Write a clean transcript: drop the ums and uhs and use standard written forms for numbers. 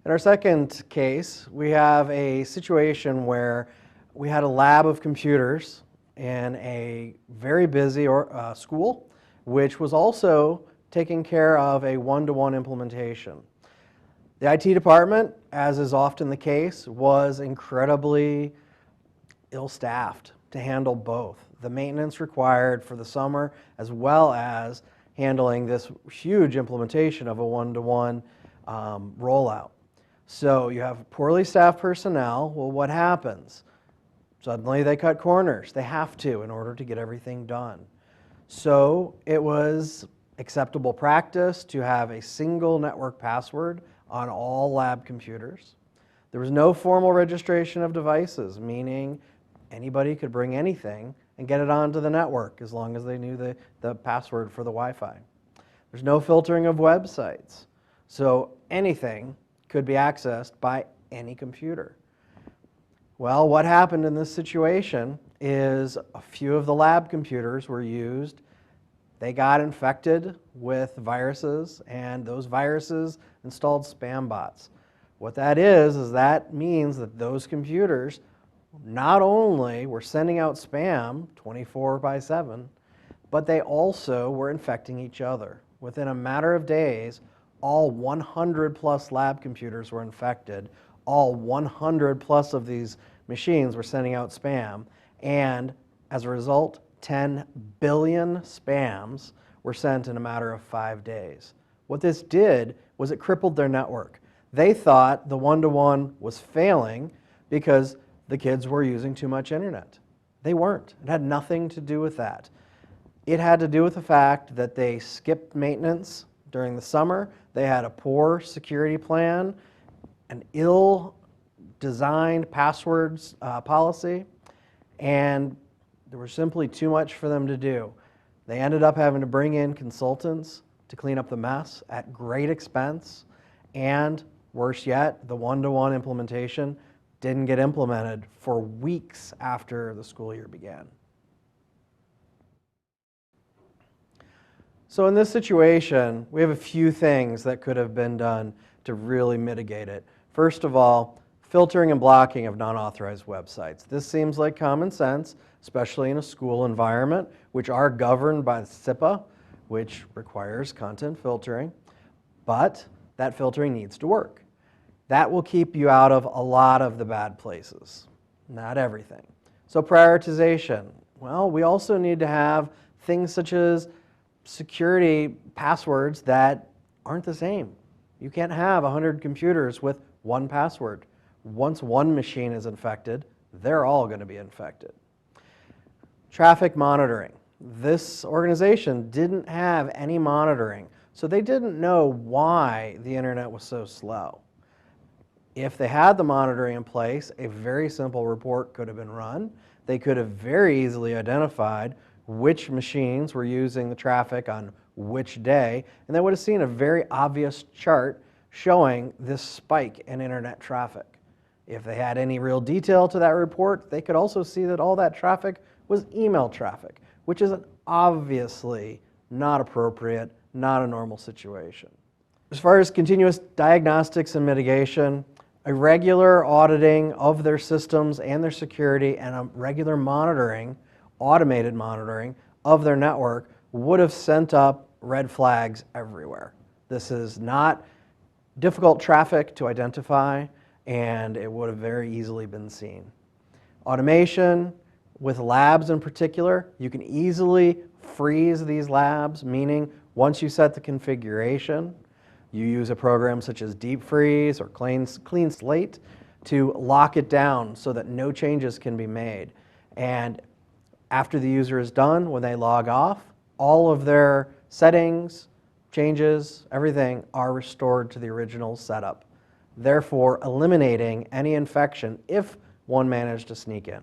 In our second case, we have a situation where we had a lab of computers in a very busy school, which was also taking care of a one-to-one implementation. The IT department, as is often the case, was incredibly ill-staffed to handle both the maintenance required for the summer as well as handling this huge implementation of a one-to-one rollout. So you have poorly staffed personnel. Well, what happens? Suddenly they cut corners. They have to in order to get everything done. So it was acceptable practice to have a single network password on all lab computers. There was no formal registration of devices, meaning anybody could bring anything and get it onto the network as long as they knew the password for the Wi-Fi. There's no filtering of websites, so anything could be accessed by any computer. Well, what happened in this situation is a few of the lab computers were used. They got infected with viruses, and those viruses installed spam bots. What that is that means that those computers not only were sending out spam 24/7, but they also were infecting each other. Within a matter of days, all 100 plus lab computers were infected. All 100 plus of these machines were sending out spam, and as a result, 10 billion spams were sent in a matter of 5 days. What this did was it crippled their network. They thought the one-to-one was failing because the kids were using too much internet. They weren't. It had nothing to do with that. It had to do with the fact that they skipped maintenance during the summer. They had a poor security plan, an ill-designed passwords policy, and there was simply too much for them to do. They ended up having to bring in consultants to clean up the mess at great expense, and worse yet, the one-to-one implementation didn't get implemented for weeks after the school year began. So in this situation, we have a few things that could have been done to really mitigate it. First of all, filtering and blocking of non-authorized websites. This seems like common sense, especially in a school environment, which are governed by SIPA, which requires content filtering, but that filtering needs to work. That will keep you out of a lot of the bad places, not everything. So prioritization. Well, we also need to have things such as security passwords that aren't the same. You can't have 100 computers with one password. Once one machine is infected, they're all going to be infected. Traffic monitoring. This organization didn't have any monitoring, so they didn't know why the internet was so slow. If they had the monitoring in place, a very simple report could have been run. They could have very easily identified which machines were using the traffic on which day, and they would have seen a very obvious chart showing this spike in internet traffic. If they had any real detail to that report, they could also see that all that traffic was email traffic, which is obviously not appropriate, not a normal situation. As far as continuous diagnostics and mitigation, a regular auditing of their systems and their security and a regular monitoring, automated monitoring of their network would have sent up red flags everywhere. This is not difficult traffic to identify, and it would have very easily been seen. Automation with labs in particular, you can easily freeze these labs, meaning once you set the configuration, you use a program such as Deep Freeze or Clean Slate to lock it down so that no changes can be made. And after the user is done, when they log off, all of their settings, changes, everything are restored to the original setup, therefore eliminating any infection if one managed to sneak in.